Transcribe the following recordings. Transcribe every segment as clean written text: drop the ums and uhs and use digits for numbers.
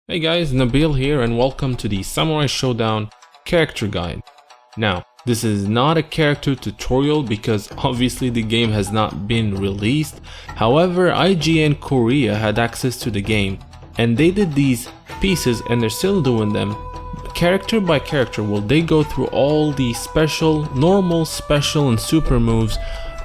Hey guys, Nabil here and welcome to the Samurai Shodown character guide. Now, this is not a character tutorial because obviously the game has not been released. However, IGN Korea had access to the game and they did these pieces and they're still doing them. Character by character will they go through all the special, normal, special and super moves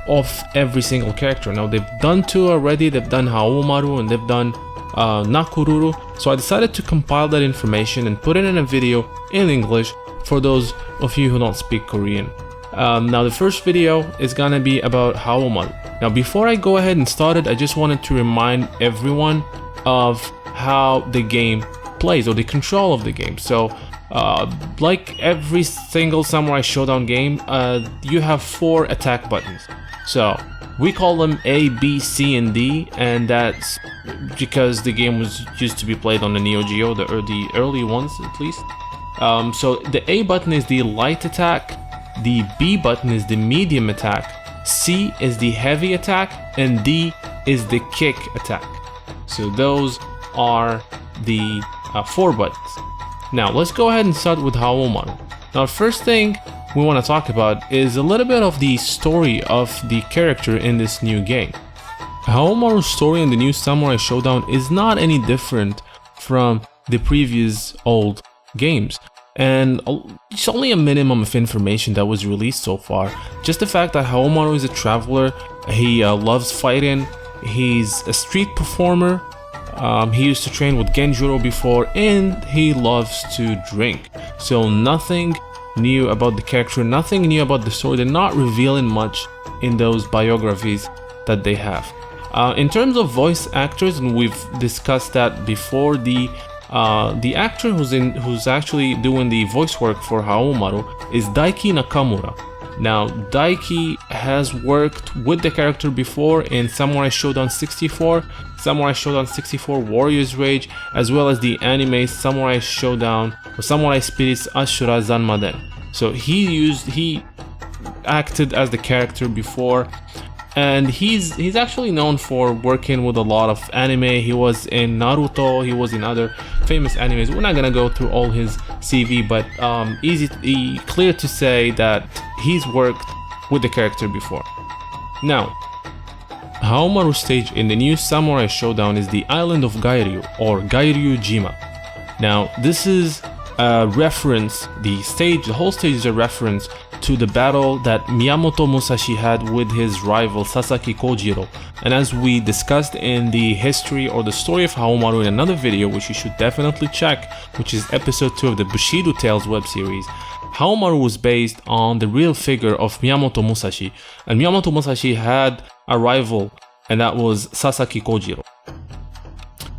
of every single character. Now they've done two already, they've done Haohmaru and they've done Nakururu, so I decided to compile that information and put it in a video in English for those of you who don't speak Korean. Now the first video is gonna be about Haohmaru. Now before I go ahead and start it, I just wanted to remind everyone of how the game plays, or the control of the game. So like every single Samurai Shodown game, you have 4 attack buttons. So we call them A, B, C, and D, and that's because the game was used to be played on the Neo Geo, the early ones at least. So the A button is the light attack, the B button is the medium attack, C is the heavy attack, and D is the kick attack. So those are the 4 buttons. Now let's go ahead and start with Haohmaru. Now first thing we want to talk about is a little bit of the story of the character in this new game. Haohmaru's story in the new Samurai Shodown is not any different from the previous old games, and it's only a minimum of information that was released so far. Just the fact that Haohmaru is a traveler, he loves fighting, he's a street performer, he used to train with Genjuro before, and he loves to drink. So nothing new about the character, nothing new about the story. They're not revealing much in those biographies that they have. In terms of voice actors, and we've discussed that before, the actor who's actually doing the voice work for Haohmaru is Daiki Nakamura. Now Daiki has worked with the character before in Samurai Shodown 64, Samurai Shodown 64 Warrior's Rage, as well as the anime Samurai Shodown or Samurai Spirits Ashura Zanmaden. So he acted as the character before, and he's actually known for working with a lot of anime. He was in Naruto, he was in other famous animes. We're not gonna go through all his CV, but clear to say that he's worked with the character before. Now, Haohmaru's stage in the new Samurai Shodown is the island of Gairyu, or Gairyu Jima. Now this is a reference, the whole stage is a reference to the battle that Miyamoto Musashi had with his rival Sasaki Kojiro. And as we discussed in the history or the story of Haohmaru in another video, which you should definitely check, which is episode 2 of the Bushido Tales web series, Haohmaru was based on the real figure of Miyamoto Musashi, and Miyamoto Musashi had a rival, and that was Sasaki Kojiro.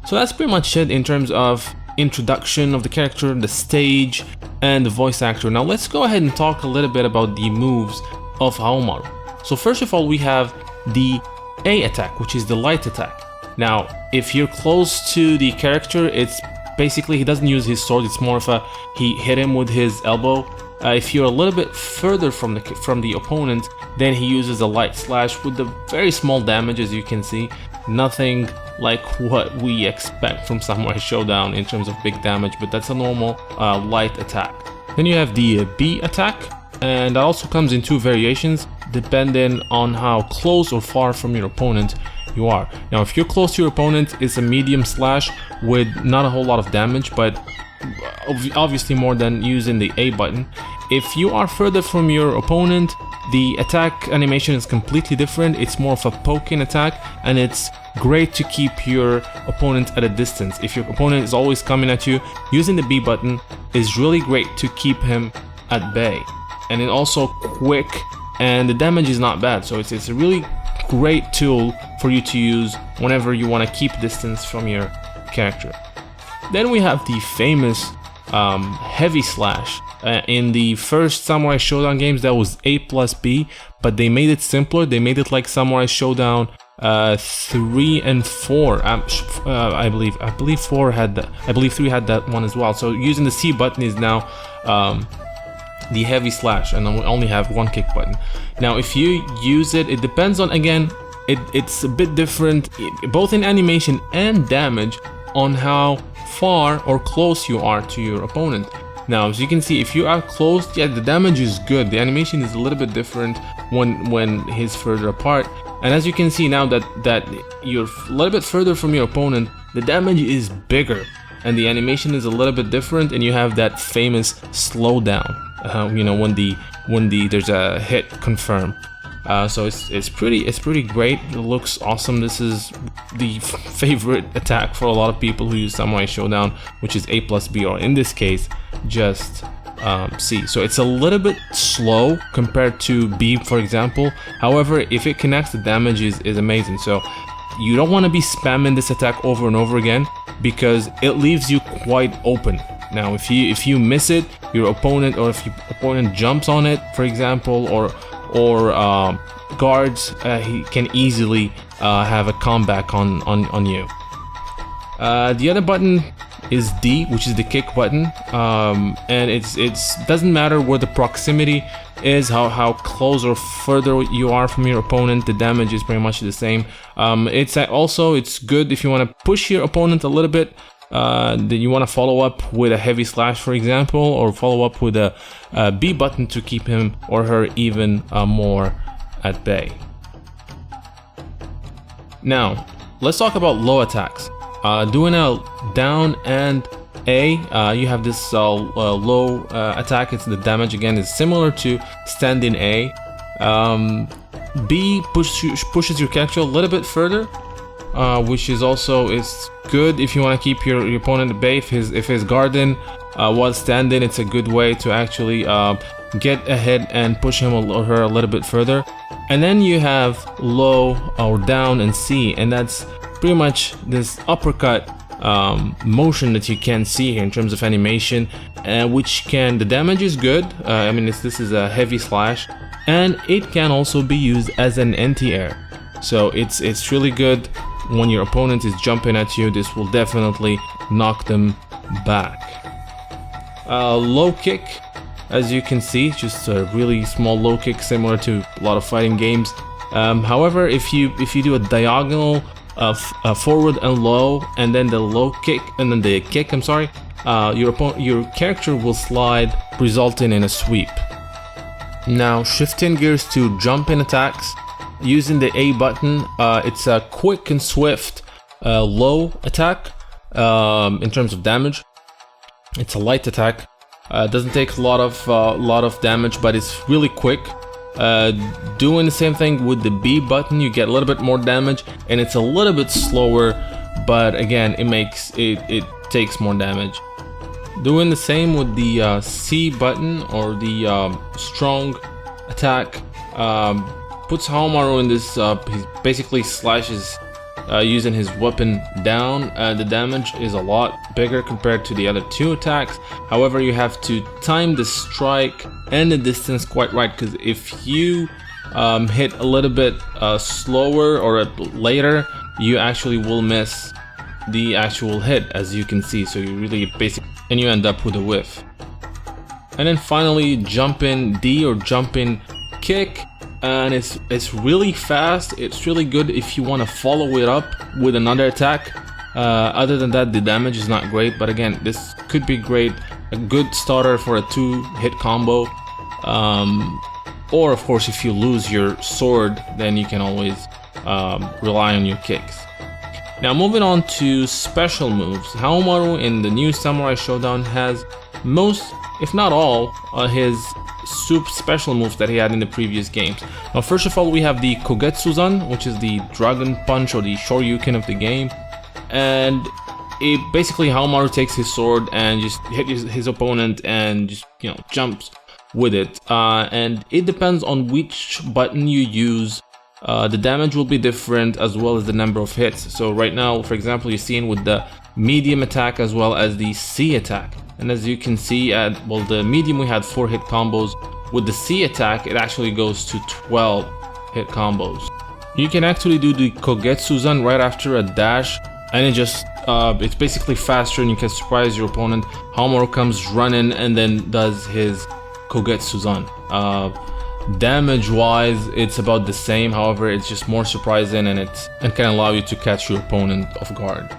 So that's pretty much it in terms of introduction of the character, the stage, and the voice actor. Now let's go ahead and talk a little bit about the moves of Haohmaru. So first of all, we have the A attack, which is the light attack. Now if you're close to the character, it's basically he doesn't use his sword, it's more of a he hit him with his elbow. If you're a little bit further from the opponent, then he uses a light slash with the very small damage, as you can see. Nothing like what we expect from Samurai Shodown in terms of big damage, but that's a normal light attack. Then you have the B attack, and that also comes in 2 variations depending on how close or far from your opponent you are. Now if you're close to your opponent, it's a medium slash with not a whole lot of damage, but obviously more than using the A button. If you are further from your opponent, the attack animation is completely different. It's more of a poking attack, and it's great to keep your opponent at a distance. If your opponent is always coming at you, using the B button is really great to keep him at bay. And it's also quick, and the damage is not bad, so it's a really great tool for you to use whenever you want to keep distance from your character. Then we have the famous heavy slash. In the first Samurai Shodown games, that was A plus B, but they made it simpler. They made it like Samurai Shodown 3 and 4. I believe 4 had that. I believe 3 had that one as well. So using the C button is now the heavy slash, and then we only have 1 kick button. Now if you use it, it depends on, again, it's a bit different both in animation and damage on how far or close you are to your opponent. Now, as you can see, if you are close, yeah, the damage is good. The animation is a little bit different when he's further apart. And as you can see now that you're a little bit further from your opponent, the damage is bigger and the animation is a little bit different, and you have that famous slowdown. You know, when there's a hit confirm. So it's pretty great. It looks awesome. This is the favorite attack for a lot of people who use Samurai Shodown, which is A+B, or in this case just C. So it's a little bit slow compared to B, for example. However, if it connects, the damage is amazing. So you don't want to be spamming this attack over and over again, because it leaves you quite open. Now if you miss it, your opponent, or if your opponent jumps on it, for example, or guards, he can easily have a comeback on you. The other button is D, which is the kick button, and it's doesn't matter where the proximity is, how close or further you are from your opponent, the damage is pretty much the same. It's good if you want to push your opponent a little bit. Then you want to follow up with a heavy slash, for example, or follow up with a B button to keep him or her even more at bay. Now, let's talk about low attacks. Doing a down and A, you have this low attack. It's the damage again is similar to standing A. B pushes your character a little bit further, which is good if you want to keep your opponent at bay. If he's guarding while standing, it's a good way to actually get ahead and push him or her a little bit further. And then you have low or down and C, and that's pretty much this uppercut motion that you can see here in terms of animation, the damage is good. I mean, this is a heavy slash, and it can also be used as an anti-air. So it's really good when your opponent is jumping at you. This will definitely knock them back. Low kick, as you can see, just a really small low kick, similar to a lot of fighting games. However, if you do a diagonal forward and low, and then the low kick, and then the kick, your character will slide, resulting in a sweep. Now, shifting gears to jumping attacks, using the A button, it's a quick and swift low attack in terms of damage. It's a light attack. It doesn't take a lot of damage, but it's really quick. Doing the same thing with the B button, you get a little bit more damage, and it's a little bit slower, but again, it takes more damage. Doing the same with the C button, or the strong attack, puts Haohmaru in this, he basically slashes using his weapon down. The damage is a lot bigger compared to the other two attacks. However, you have to time the strike and the distance quite right, because if you hit a little bit slower or later, you actually will miss the actual hit, as you can see. So you really and you end up with a whiff. And then finally, jumping D, or jumping kick, and it's really fast. It's really good if you want to follow it up with another attack. Other than that, the damage is not great, but again, this could be great, a good starter for a 2-hit combo. Or of course, if you lose your sword, then you can always rely on your kicks. Now, moving on to special moves, Haohmaru in the new Samurai Shodown has most, if not all, his special moves that he had in the previous games. Now, first of all, we have the Kogetsuzan, which is the dragon punch, or the Shoryuken of the game, and it basically, Haohmaru takes his sword and just hits his opponent and just, jumps with it. And it depends on which button you use. The damage will be different, as well as the number of hits. So right now, for example, you're seeing with the medium attack as well as the C attack. And as you can see, the medium we had 4-hit combos. With the C attack, it actually goes to 12-hit combos. You can actually do the Kogetsuzan right after a dash, and it's basically faster, and you can surprise your opponent. Haohmaru comes running and then does his Kogetsuzan. Damage wise, it's about the same. However, it's just more surprising, and can allow you to catch your opponent off guard.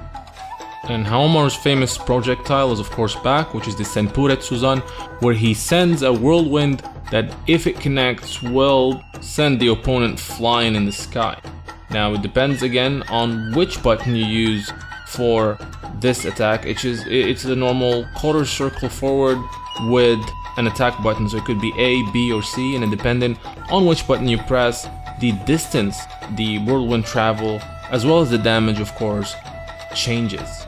And Haohmaru's famous projectile is of course back, which is the Senpuretsuzan, where he sends a whirlwind that, if it connects, will send the opponent flying in the sky. Now it depends again on which button you use for this attack. It's a normal quarter circle forward with an attack button, so it could be A, B or C, and depending on which button you press, the distance the whirlwind travel as well as the damage of course changes.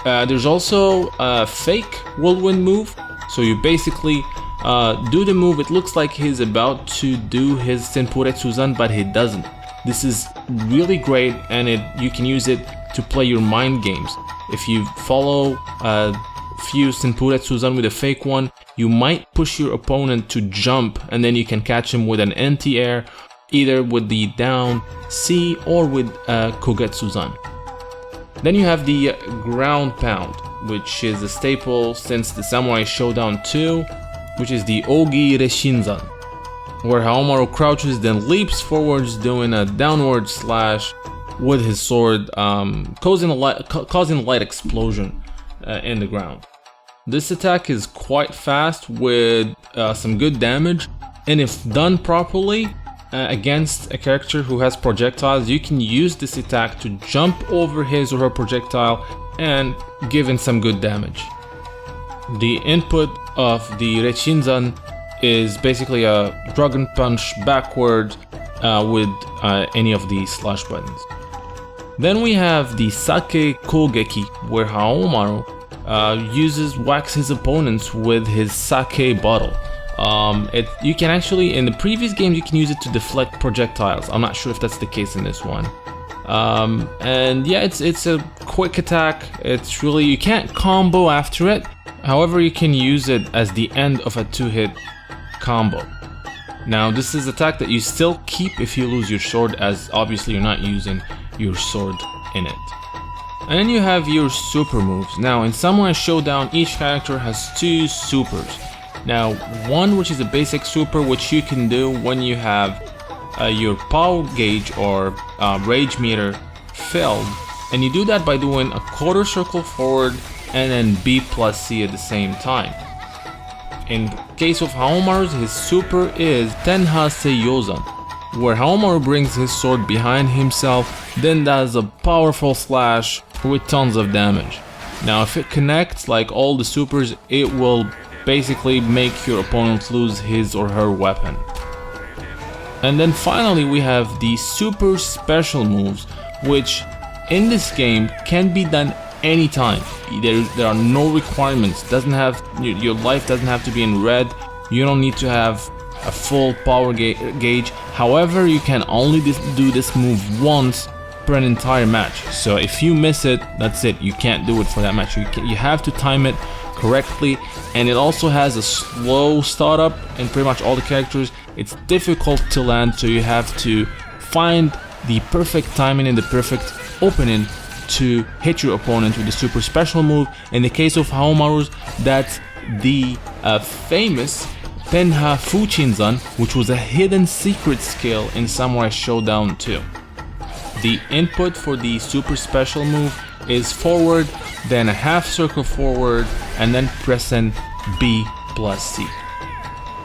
There's also a fake whirlwind move, so you basically do the move. It looks like he's about to do his Senpuretsuzan, but he doesn't. This is really great, and you can use it to play your mind games. If you follow a few Senpuretsuzan with a fake one, you might push your opponent to jump, and then you can catch him with an anti-air, either with the down C or with Kogetsuzan. Then you have the ground pound, which is a staple since the Samurai Shodown 2, which is the Ogi Reshinzan, where Haohmaru crouches then leaps forwards doing a downward slash with his sword, causing a light explosion in the ground. This attack is quite fast with some good damage, and if done properly against a character who has projectiles, you can use this attack to jump over his or her projectile and give in some good damage. The input of the Reshinzan is basically a dragon punch backward with any of the slash buttons. Then we have the Sake Kogeki, where Haohmaru waxes his opponents with his sake bottle. You can actually, in the previous games, you can use it to deflect projectiles. I'm not sure if that's the case in this one. And yeah, it's a quick attack. It's really, you can't combo after it. However, you can use it as the end of a 2-hit combo. Now, this is an attack that you still keep if you lose your sword, as obviously you're not using your sword in it. And then you have your super moves. Now, in Samurai Shodown, each character has 2 supers. Now, one which is a basic super, which you can do when you have your power gauge or rage meter filled, and you do that by doing a quarter circle forward and then B plus C at the same time. In case of Haohmaru's, his super is Tenha Seiyozan, where Haohmaru brings his sword behind himself, then does a powerful slash with tons of damage. Now, if it connects like all the supers, it will basically make your opponent lose his or her weapon. And then finally we have the super special moves, which in this game can be done anytime. There are no requirements. Your life doesn't have to be in red. You don't need to have a full power gauge. However, you can only do this move once per an entire match. So if you miss it, that's it. You can't do it for that match. You have to time it correctly, and it also has a slow startup in pretty much all the characters. It's difficult to land, so you have to find the perfect timing and the perfect opening to hit your opponent with the super special move. In the case of Haohmaru's, that's the famous Tenha Fuchinzan, which was a hidden secret skill in Samurai Shodown 2. The input for the super special move is forward, then a half circle forward, and then pressing B plus C.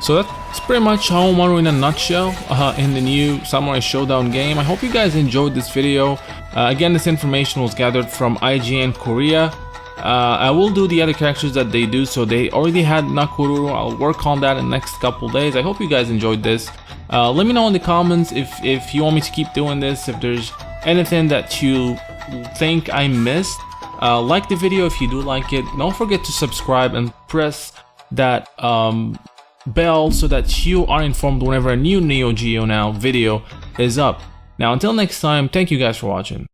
So that's pretty much Haohmaru in a nutshell in the new Samurai Shodown game. I hope you guys enjoyed this video. Again, this information was gathered from IGN Korea. I will do the other characters that they do, so they already had Nakoruru. I'll work on that in the next couple days. I hope you guys enjoyed this. Let me know in the comments if you want me to keep doing this, if there's anything that you think I missed. Like the video if you do like it. Don't forget to subscribe and press that bell so that you are informed whenever a new Neo Geo Now video is up. Now, until next time, thank you guys for watching.